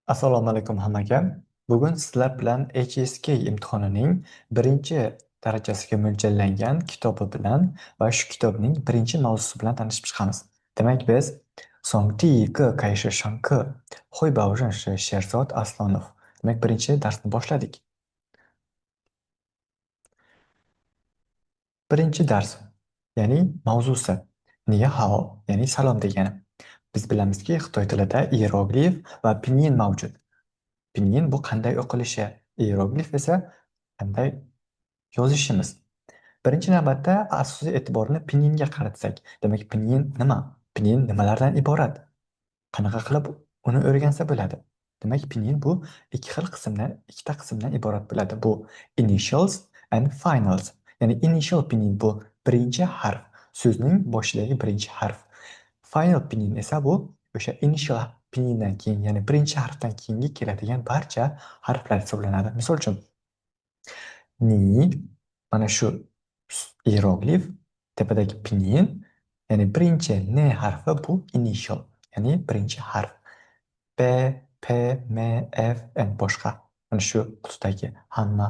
Assalomu alaykum hammaga. Bugun sizlar bilan HSK imtihonining birinchi darajasiga mo'ljallangan kitobi bilan va shu kitobning birinchi mavzusi bilan tanishib chiqamiz. Demak, biz 从第一个开始上课，汇报认识Sherzod Aslonov. Demak, birinchi darsni boshladik. Birinchi dars, ya'ni mavzusi. Ni hao, ya'ni salom degani. Biz bilamizki, Xitoy tilida ieroglif va pinyin mavjud. Pinyin bu qanday o'qilishi, ieroglif esa qanday yozishimiz. Birinchi navbatda asosiy e'tiborni pinyinga qaratsak, demak pinyin nima? Pinyin nimalardan iborat? Qanaqa qilib uni o'rgansa bo'ladi? Demak, pinyin bu ikkita qismdan iborat bo'ladi. Bu initials and finals. Ya'ni initial pinyin bu birinchi harf, so'zning boshidagi birinchi harf. Final pinyin esa bu o'sha initial pinyindan keyin, ya'ni birinchi harfdan keyingi keladigan barcha harflar hisoblanadi. Misol uchun, ni mana shu ieroglif tepadagi pinyin, ya'ni birinchi n harfi bu initial, ya'ni birinchi harf. B, P, M, F, N boshqa. Mana shu qutidagi hamma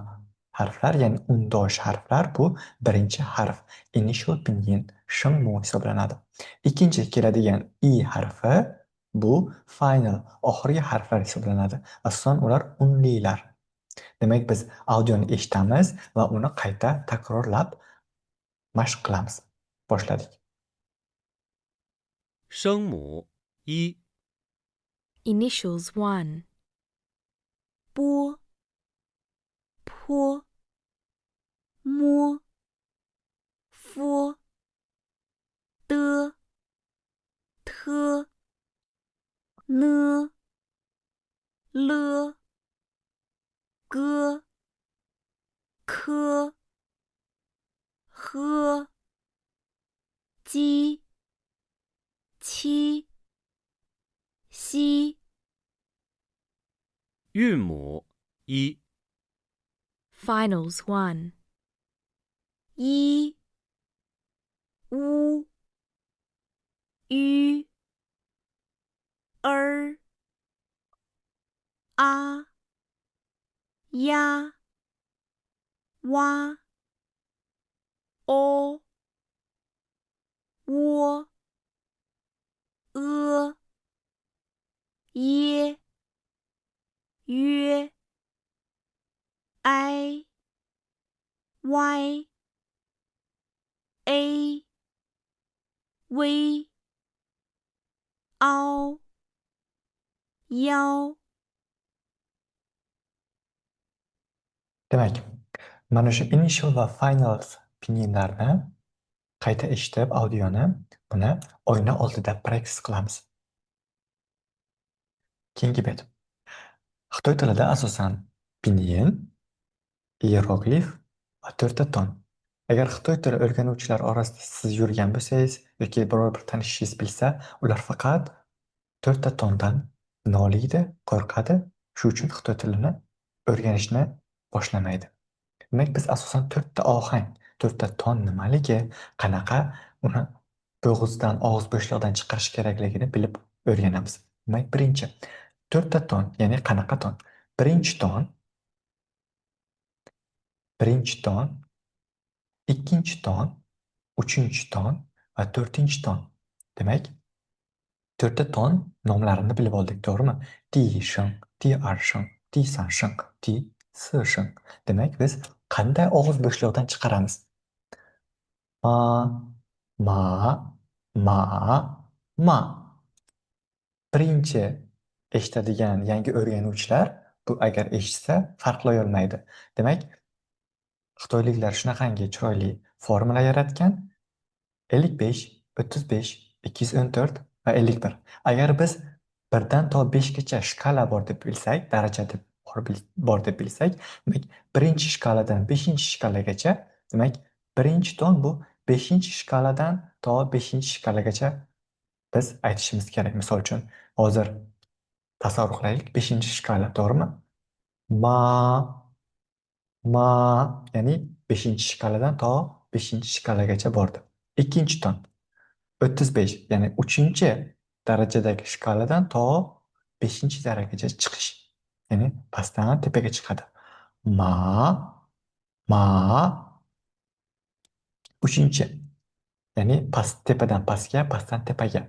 harflar, ya'ni undosh harflar bu birinchi harf. Initial pinyin shim mu hisoblanadi. Ikkinchi keladigan I harfi bu final, oxirgi harflar hisoblanadi. Asosan ular unlilar. Demak, biz audioni eshitamiz va uni qayta takrorlab mashq qilamiz. Boshladik. 声母一 Initials 1. 波、坡、摸、佛、的、特、呢、了、个、科、呵、鸡、七、西。韵母一 Finals 1. 一、乌、吁、儿、啊、呀、哇、哦、窝、耶、约、I、Y、A、V、凹、腰。 Demak, mana shu initial va finals pinyinlarni qayta eshitib audioni buni oyna oldida practice qilamiz. Keyingi bet. Xitoy tilida asosan pinyin, ieroglif va to'rtta ton. Agar Xitoy tili o'rganuvchilar orasida siz yurgan bo'lsangiz yoki biror bir tanishingiz bilsa, ular faqat to'rtta tondan noliydi, qo'rqadi. Shu uchun Xitoy tilini o'rganishni boshlamaydi. Demak, biz asosan to'rtta ohang, to'rtta ton nimaligi, qanaqa uni bo'g'izdan, og'iz bo'shlig'idan chiqarish kerakligini bilib o'rganamiz. Demak, birinchi to'rtta ton, ya'ni qanaqa ton? Birinchi ton, ikkinchi ton, uchinchi ton va to'rtinchi ton. Demak, to'rtta ton nomlarini bilib oldik, to'g'rimi? Di sheng, di er sheng, di san sheng, di si sheng. Demak, biz qanday og'iz bo'shlig'idan chiqaramiz? Ma, ma, ma, ma. Birinchi eshitadigan yangi o'rganuvchilar bu agar eshitsa farqlay olmaydi. Demak, xitoyliklar shunaqangi chiroyli formula yaratgan: 55, 35, 214 va 51. Agar biz 1dan to 5gacha shkala bor deb bilsak, daraja deb bor deb bilsak, demak, birinchi shkaladan 5-chi shkalagacha, demak, birinchi ton bu 5-chi shkaladan to 5-chi shkalagacha biz aytishimiz kerak. Misol uchun, hozir tasavvur qilaylik, 5-chi shkala, to'g'rimi? Ma, ya'ni 5-chi shkaladan to 5-chi shkalagacha bordi. Ikkinchi ton 35, ya'ni 3-darajadagi shkaladan to beshinchi daragacha chiqish. Ya'ni pastdan tepaga chiqadi. Ma, ma. Uchinchi. Ya'ni tepadan pastga, pastdan tepaga.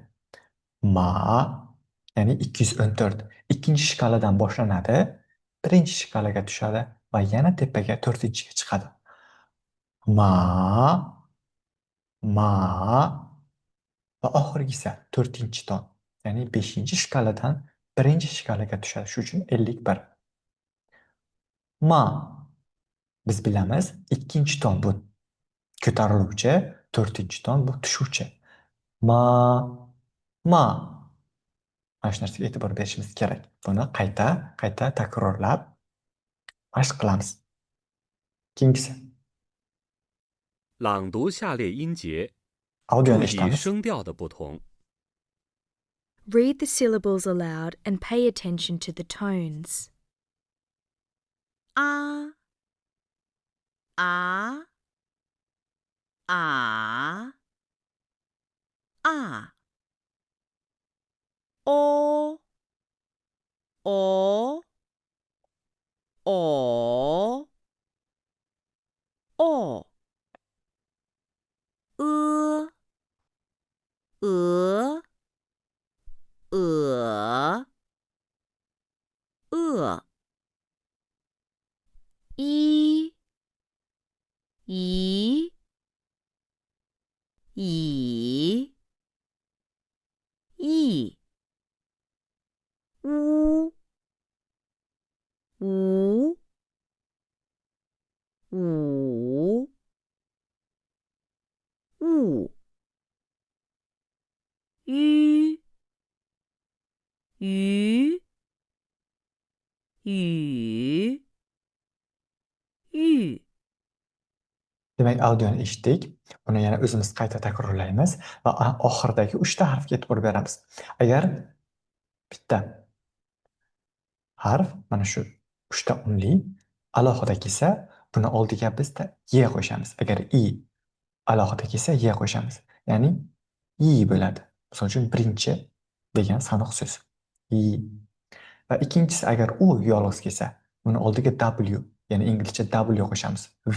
Ma, ya'ni 214. Ikkinchi shkaladan boshlanadi, birinchi shkalaga tushadi va yana tepaga to'rtinchiga chiqadi. Ma, ma va oxirgisi to'rtinchi ton. Ya'ni beshinchi shkaladan birinchi shkalaga tushadi. Shuning uchun 51. Ma, biz bilamiz, ikkinchi ton bu ko'tariluvchi, to'rtinchi ton bu tushuvchi. Ma, ma. Mana shu narsaga e'tibor berishimiz kerak. Buni qayta takrorlab mashq qilamiz. Keyingisi. 朗读下列音节， Audioni 注意 eshitamiz. 声调的不同。 Read the syllables aloud and pay attention to the tones. A, a, a, a. O, o, o, o. E, e, e, e, e, e. U, u, u, u. Ü, ü, ü, ü. Demak, audioni eshitdik. Buni yana o'zimiz qayta takrorlaymiz va oxiridagi 3 ta harfga e'tibor beramiz. Agar bitta harf mana shu 3 ta unli alohida kelsa, buni oldiga bizda ye qo'shamiz. Agar i alohida kelsa, ye qo'shamiz. Ya'ni i bo'ladi. Misol uchun birinchi degan sanoq so'z. I. Va ikkinchisi, agar u yolg'iz kelsa, buni oldiga w, ya'ni inglizcha w qo'shamiz. V.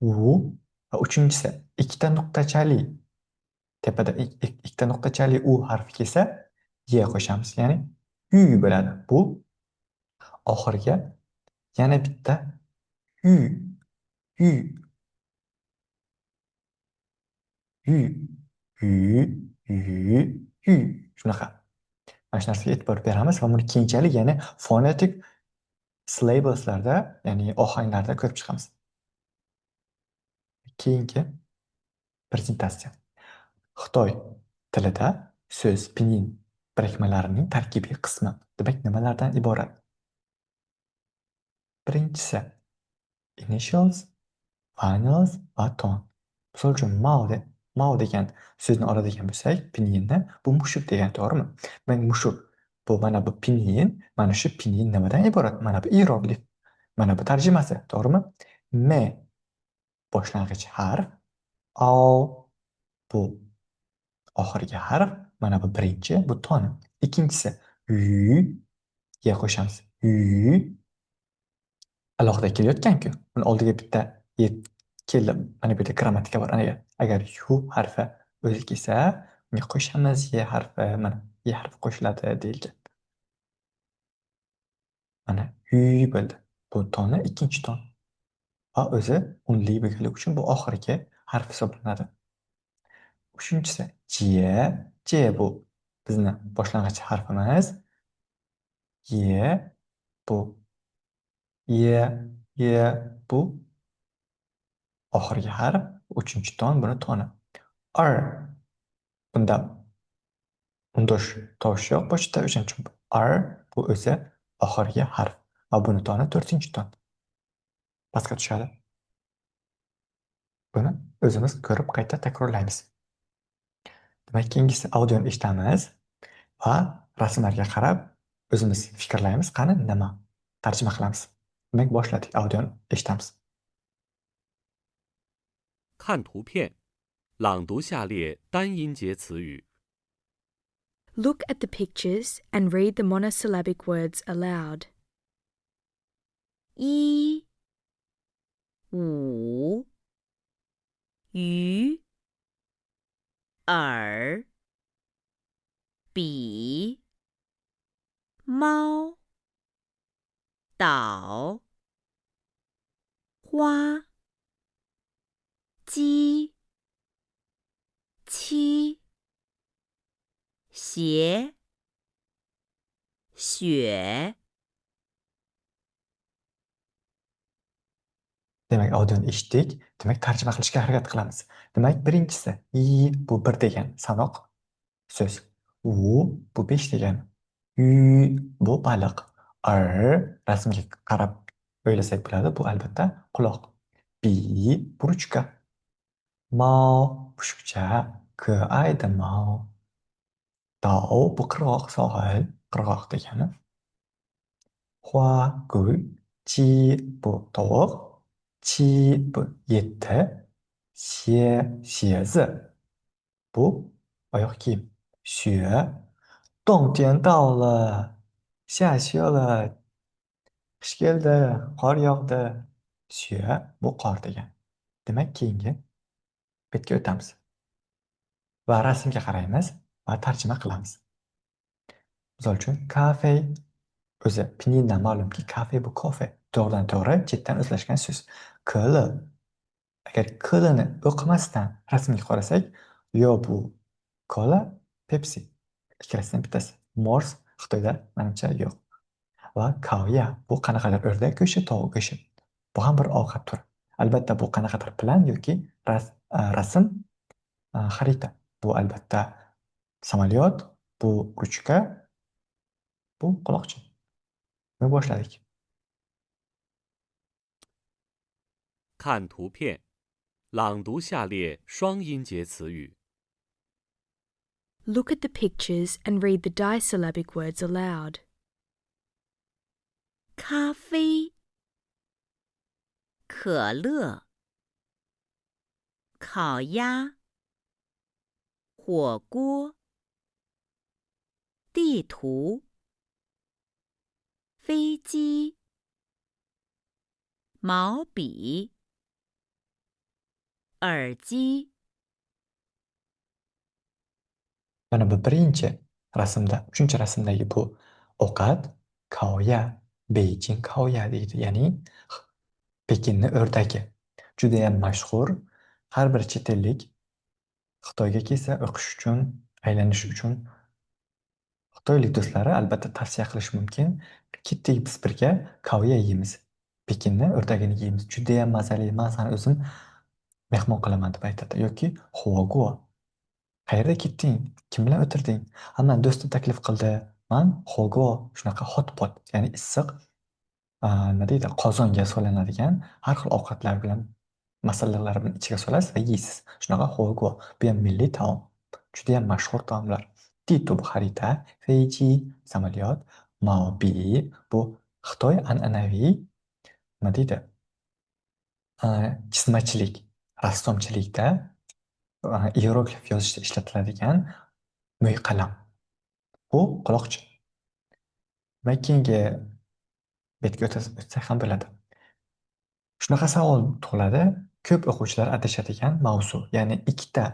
U. Va uchinchisi, ikkita nuqtachali tepada ikkita nuqtachali u harfi kelsa, ye qo'shamiz. Ya'ni uy bo'ladi. Bu oxirga yana bitta uy, uy, uy, uy, uy, uy. Shunaqa. Mana shu narsaga e'tibor beramiz va buni keyinchalik ya'ni phonetic syllabuslarda, ya'ni ohanglarda ko'rib chiqamiz. Keyingi prezentatsiya. Xitoy tilida so'z pinin birikmalarining tarkibiy qismi. Demak, nimalardan iborat? Birinchisi initials, finals va ton. Misol uchun Mao degan so'zni oladigan bo'lsak, pininni bu mushuk degan, to'g'rimi? Demak, mushuk bu mana bu pinin, mana shu pinin nimadan iborat? Mana bu iyeroglif. Mana bu tarjimasi, to'g'rimi? M boshlang'ich harf, ao bu oxirgi harf, mana bu birinchi, bu ton. Ikkinchisi y ga qo'shamiz. Y alohida kelayotgan-ku. Buni oldiga bitta keldi. Mana bu yerda grammatika bor. Agar yu harfi o'zi kelsa, unga qo'shamiz y harfi, mana y harfi qo'shiladi deyilgan. Mana y bo'ldi. Bu tonni ikkinchi ton. Va o'zi unli bo'lganligi uchun bu oxirgi harf hisoblanadi. Uchinchisi J bu bizni boshlang'ich harfimiz. Y bu Y bu oxirgi harf, uchinchi ton, buni toni. R bunda undosh tovush yo'q boshida, o'shaning uchun R bu o'zi oxirgi harf va buni toni to'rtinchi ton. Pastga tushadi. Buni o'zimiz ko'rib qayta takrorlaymiz. Demak, keyingisi audioni eshitamiz va rasmlarga qarab o'zimiz fikrlaymiz, qani nima tarjima qilamiz. Demak, boshladik. Audioni eshitamiz. 看图片，朗读下列单音节词语。Look at the pictures and read the monosyllabic words aloud. 一、五、鱼、耳、笔、猫、岛、花、鸡、七、鞋、雪。 Demak, audioni eshitdik. Demak, tarjima qilishga harakat qilamiz. Demak, birinchisi i bu 1 degan sanoq so'z. U bu 5 degani. Yu bu baliq. Rasmga qarab o'ylasak bo'ladi. Bu albatta quloq. Bi bu ruchka. Mao mushukcha. Ayda mao. Dao bu qirg'oq, sohil, qirg'oq degani. Hua gul. Chi bu tovuq. Qi bu 7. Xiezi bu oyoq kiyim. Xue 冬天到了，下雪了, qish keldi, qor yog'di. Xue bu qor degan. Demak, keyingi betga o'tamiz va rasmga qaraymiz va tarjima qilamiz. Misol uchun, kafe o'zi pinindan ma'lumki, kafe bu kofe. To'g'ridan to'g'ri chetdan o'zlashgan so'z. Kl. Agar klni o'qimasdan rasmga qarasak, yo bu kola, Pepsi. Ikkalasidan bittasi. Mors Xitoyda menimcha yo'q. Va kaoya bu qanaqadir o'rdak go'shti, tovuq go'shti. Bu ham bir ovqat turi. Albatta bu qanaqadir plan yoki rasm, xarita. Bu albatta samolyot, bu ruchka, bu quloqchin. Va boshladik. 看图片，朗读下列双音节词语。 Look at the pictures and read the disyllabic words aloud. 咖啡、可乐、烤鸭、火锅、地图、飞机、毛笔、耳机。 Mana bu birinchi rasmda, uchinchi rasmdagi bu ovqat kaoya, Beijing kaoya deydi, ya'ni Pekinni o'rdagi. Juda ham mashhur. Har bir chet ellik Xitoyga kelsa o'qish uchun, aylanish uchun xitoylik do'stlari albatta tavsiya qilish mumkin. Ketdik biz birga kaoya yeymiz. Pekinni o'rdagini yeymiz. Juda ham mazali. Men seni o'zim mehmon qilaman deb aytadi yoki huoguo. Qayerga ketding? Kim bilan o'tirding? Hamma do'sti taklif qildi. Men huoguo shunaqa hot pot, ya'ni issiq, nima deydi, qozonga solinadigan har xil ovqatlar bilan masalalar bilan ichiga solasiz va yeysiz. Shunaqa huoguo. Bu ham milliy taom. Juda ham mashhur taomlar. Titu bu xarita, Feiji samolyot, Maobi bu Xitoy an'anaviy, nima deydi, chizmachilik, rassomchilikda ieroglif yozishda ishlatiladigan mo'y qalam. Bu quloqchin. Va keyingi betga o'tsak ham bo'ladi. Shunaqa savol tug'iladi. Ko'p o'quvchilar adashadigan mavzu, ya'ni ikkita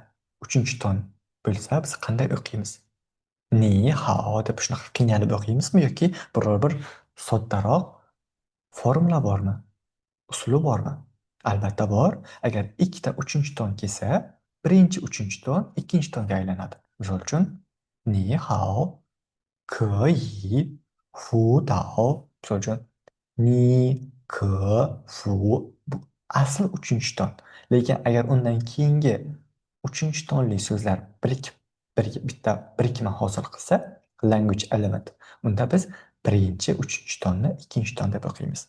uchinchi ton bo'lsa biz qanday o'qiymiz? Ni hao deb shunaqa qiynalib o'qiymizmi yoki biror bir soddaroq formula bormi? Usuli bormi? Albatta bor. Agar ikkita uchinchi ton kelsa, birinchi uchinchi ton ikkinchi tonga aylanadi. Misol uchun, ni hao, ke yi, fu dao. Misol uchun, ni, ke, fu bu asl uchinchi ton. Lekin agar undan keyingi uchinchi tonli so'zlar bitta birikma hosil qilsa, language element, unda biz birinchi uchinchi tonni ikkinchi ton deb o'qiymiz.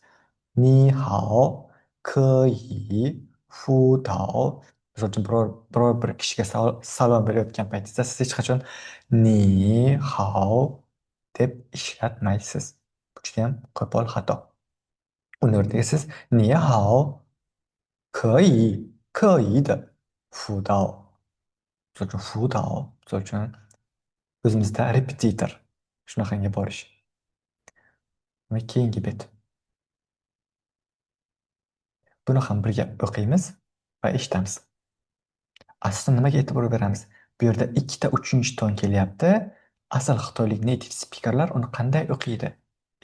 Ni hao, ke yi, fu dao. Misol uchun biror bir kishiga salom berayotgan paytingizda siz hech qachon ni hao deb ishlatmaysiz. Bu juda ham qo'pol xato. Uni o'rniga siz ni hao, ke yi de fu dao. Misol uchun fu dao, misol uchun o'zimizda repetitor shunaqangi borish. Va keyingi bet. Buni ham birga o'qiymiz va eshitamiz. Asosda nimaga e'tibor beramiz? Bu yerda ikkita uchinchi ton kelyapti. Asl xitoylik native speakerlar uni qanday o'qiydi?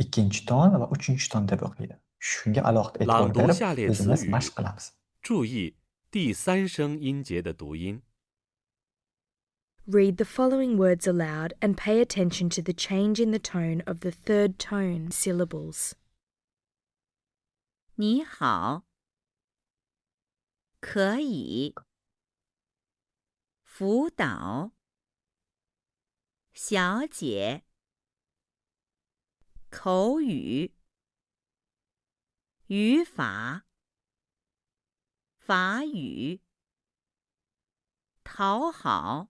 Ikkinchi ton va uchinchi ton deb o'qiydi. Shunga alohida 朗 e'tibor 读 berib 下列词 o'zimiz 语， mashq qilamiz. 注意第三声音节的读音。 Read the following words aloud and pay attention to the change in the tone of the third tone syllables. 你好，可以，辅导，小姐，口语，语法，法语，讨好，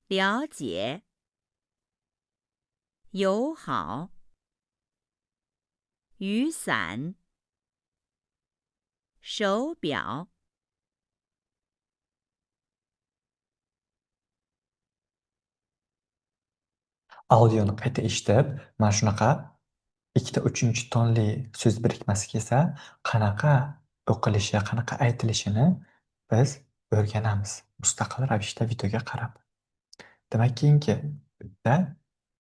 了解，友好，雨伞，手表。 Audioni qayta eshitib, mana shunaqa ikkita uchinchi tonli so'z birikmasi kelsa, qanaqa o'qilishi, qanaqa aytilishini biz o'rganamiz mustaqil ravishda videoga qarab. Demak, keyingi da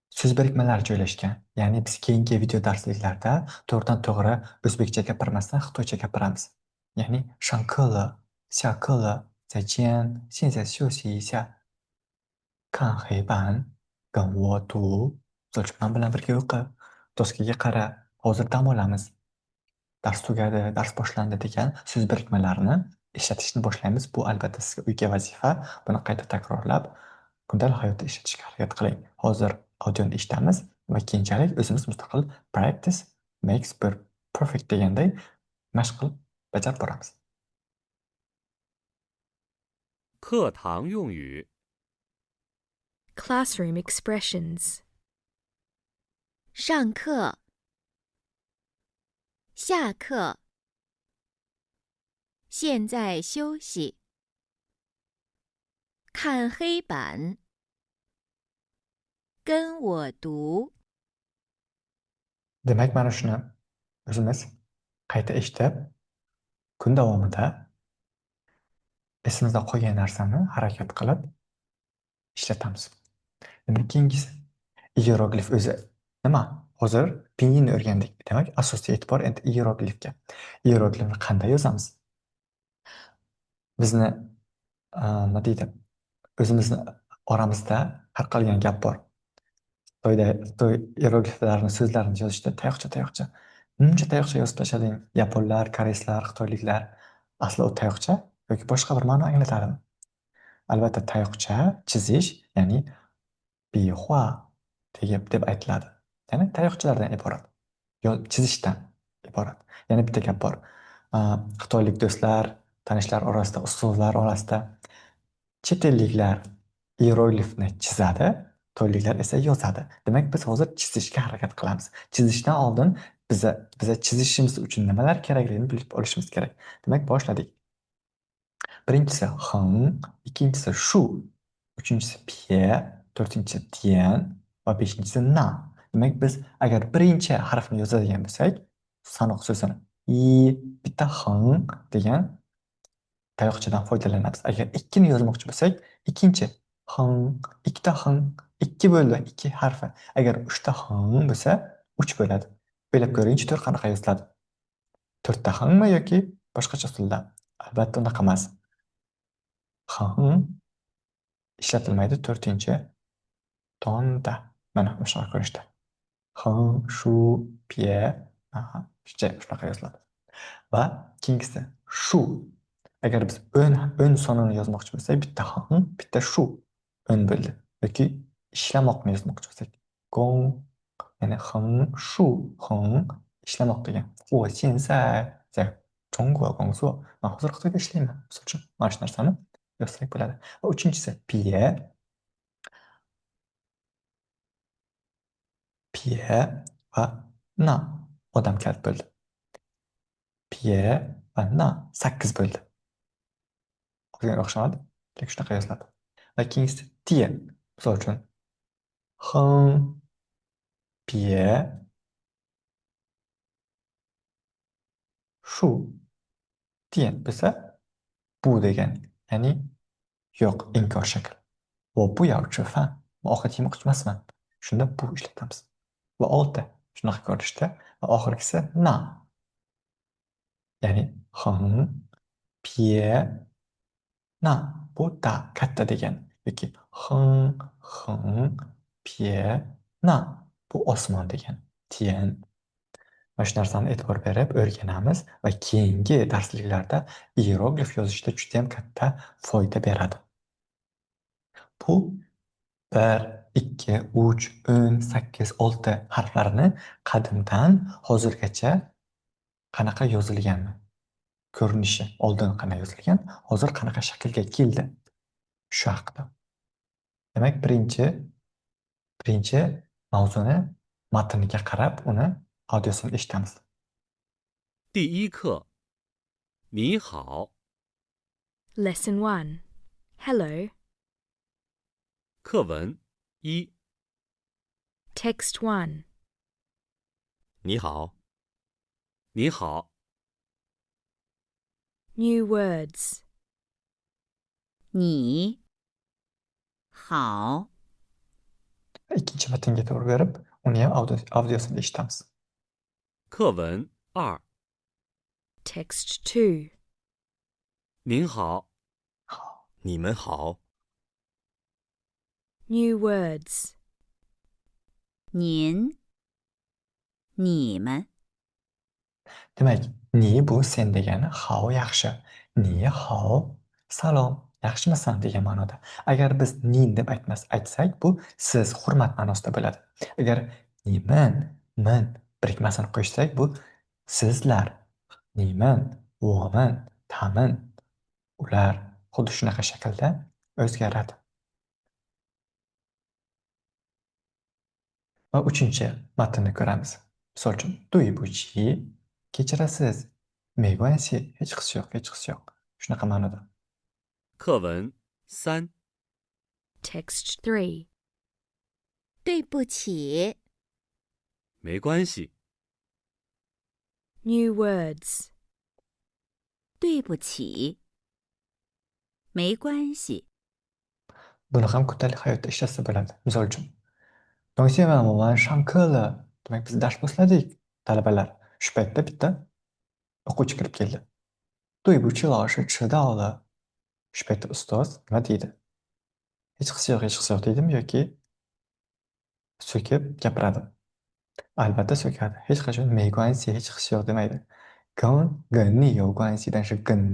so'z birikmalari joylashgan. Ya'ni biz keyingi video darsliklarda to'g'ridan-to'g'ri o'zbekcha gapirmasdan xitoycha gapiramiz. Ya'ni 上课了,下课了,再见,现在休息一下,看黑板,跟我读, so'lchikman bilan birga o'qib, doskaga qara, hozir dam olamiz, dars tugadi, dars boshlandi degan so'z birikmalarini ishlatishni boshlaymiz. Bu albatta sizga uyga vazifa. Buni qayta takrorlab, kundalik hayotda ishlatishga harakat qiling. Hozir audioni eshitamiz va keyinchalik o'zimiz mustaqil practice makes perfect deganday mashq qilib bajarib boramiz. 课堂用语， Classroom expressions. 上课，下课，现在休息，看黑板，跟我读。 Demak, mana shuni o'zimiz qayta eshitib, kun davomida esimizda qolgan narsani harakat qilib ishlatamiz. Demak, keyingisi hieroglif o'zi nima? Hozir pinyin o'rgandik. Demak, asosiy e'tibor endi hieroglifga. Hieroglifni qanday yozamiz? Bizni nima deydi? O'zimizni oramizda tarqalgan gap bor. Xitoy hierogliflarini so'zlarini yozishda tayoqcha. Muncha tayoqcha yozib tashlading. Yaponlar, koreyslar, xitoyliklar. Asli u tayoqcha yoki boshqa bir ma'no anglatadimi? Albatta tayoqcha chizish, ya'ni bihua deb aytiladi. Ya'ni tayoqchalardan iborat. Chizishdan iborat. Yana bitta gap bor. Xitoylik do'stlar, tanishlar orasida, ustozlar orasida chet elliklar hieroglifni chizadi, xitoyliklar esa yozadi. Demak, biz hozir chizishga harakat qilamiz. Chizishdan oldin biza chizishimiz uchun nimalar kerakligini bilib olishimiz kerak. Demak, boshladik. Birinchisi hing, ikkinchisi shu, uchinchisi pie, to'rtinchisi tian va beshinchisi na. Demak, biz agar birinchi harfni yozadigan bo'lsak, sanoq so'zini bitta hing degan tayoqchadan foydalanamiz. Agar ikkini yozmoqchi bo'lsak, ikkinchi hing, ikkita hing, ikki bo'ldi, ikki harfi. Agar uchta hing bo'lsa, 3 bo'ladi. O'ylab ko'ringchi, to'rt qanaqa yoziladi? To'rtta hingmi yoki boshqacha usulda? Albatta unaqa emas. Hing ishlatilmaydi to'rtinchi tonda. Mana shunaqa ko'rinishda. Hing, shu, pie, shunaqa yoziladi. Va keyingisi shu. Agar biz o'n sonini yozmoqchi bo'lsak, bitta hing, bitta shu o'n bo'ldi. Yoki ishlamoqni yozmoqchi bo'lsak, gong, ya'ni hing, shu, hing ishlamoq degan. 我现在在中国工作. Men hozir Xitoyda ishlayman. Misol uchun, mana shu narsani yozsak bo'ladi. Va uchinchisi pie va na odam kalit bo'ldi. Pie va na 8 bo'ldi. O'zingizga o'xshamadi? Lekin shunaqa yoziladi. Va keyingisi tian. Misol uchun, 哼别shu diyen bo'lsa, bu degani, ya'ni yo'q, inkor shakl. 我不要吃饭. Va oxirgi moqchi emasman. Shunda bu ishlatamiz. Va olti shunaqa ko'rinishda va oxirgisi na. Ya'ni 很别 na bu da katta degani yoki 很别 bu osmon degani. Tian. Va shu narsani e'tibor berib o'rganamiz va keyingi darsliklarda ieroglif yozishda juda ham katta foyda beradi. Bu 1, 2, 3, 10, 8, 6 harflarini qadimdan hozirgacha qanaqa yozilgani, ko'rinishi, oldin qanaqa yozilgan, hozir qanaqa shaklga keldi, shu haqida. Demak, birinchi mavzuni matniga qarab, uni audiosini eshitamiz. 第一课，你好。 Lesson 1. Hello. 课文一， Text 1. 你好。你好， New words. 你好， Ikkinchi matnga to'g'ri berib, uni ham audiosini eshitamiz. 课文二， Text 2. 您好。你们好。 New words. 您、你们、 Demak, ni bu sen degani, hao yaxshi. Ni hao, salom, yaxshimisan degan ma'noda. Agar biz nin deb aytsak, bu siz, hurmat ma'nosida bo'ladi. Agar niman, min birikmasini qo'shsak, bu sizlar, niman, voman, tamin, ular xuddi shunaqa shaklda o'zgaradi. Va uchinchi matnni ko'ramiz. Misol uchun, 对不起, kechirasiz, 没关系, hech qisi yo'q, hech qisi yo'q. Shunaqa ma'noda. 课文三， Text 3. 对不起，没关系。 New words. 对不起，没关系。 Buni ham kundalik hayotda ishlatsa bo'ladi. Misol uchun, 同学们，我们上课了. Demak, biz dars boshladik, talabalar. Shu paytda bitta o'quvchi kirib keldi. 对不起，老师迟到了. Shu paytda ustoz nima deydi? Hech qisi yo'q, hech qisi yo'q deydimi yoki so'kib gapiradi? Albatta so'kadi. Hech qachon 没关系, hech qisi yo'q demaydi. 跟你有关系，但是跟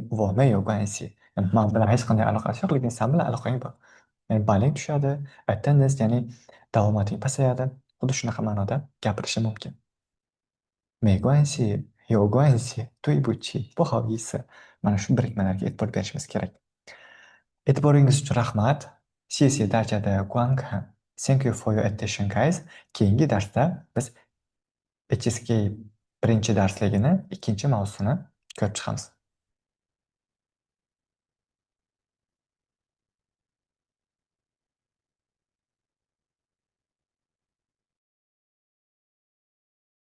我没有关系. Yani men bilan hech qanday aloqasi yo'q, lekin sen bilan aloqang bor. Ya'ni baling tushadi, attendance, ya'ni davomating pasayadi. Xuddi shunaqa ma'noda gapirishi mumkin. 没关系, 有关系, 对不起, 不好意思. Mana shu birikmalarga e'tibor berishimiz kerak. E'tiboringiz uchun rahmat. 谢谢大家的观看. Thank you for your attention, guys. Keyingi darsda biz HSK birinchi darsligini ikkinchi mavzusini ko'rib chiqamiz.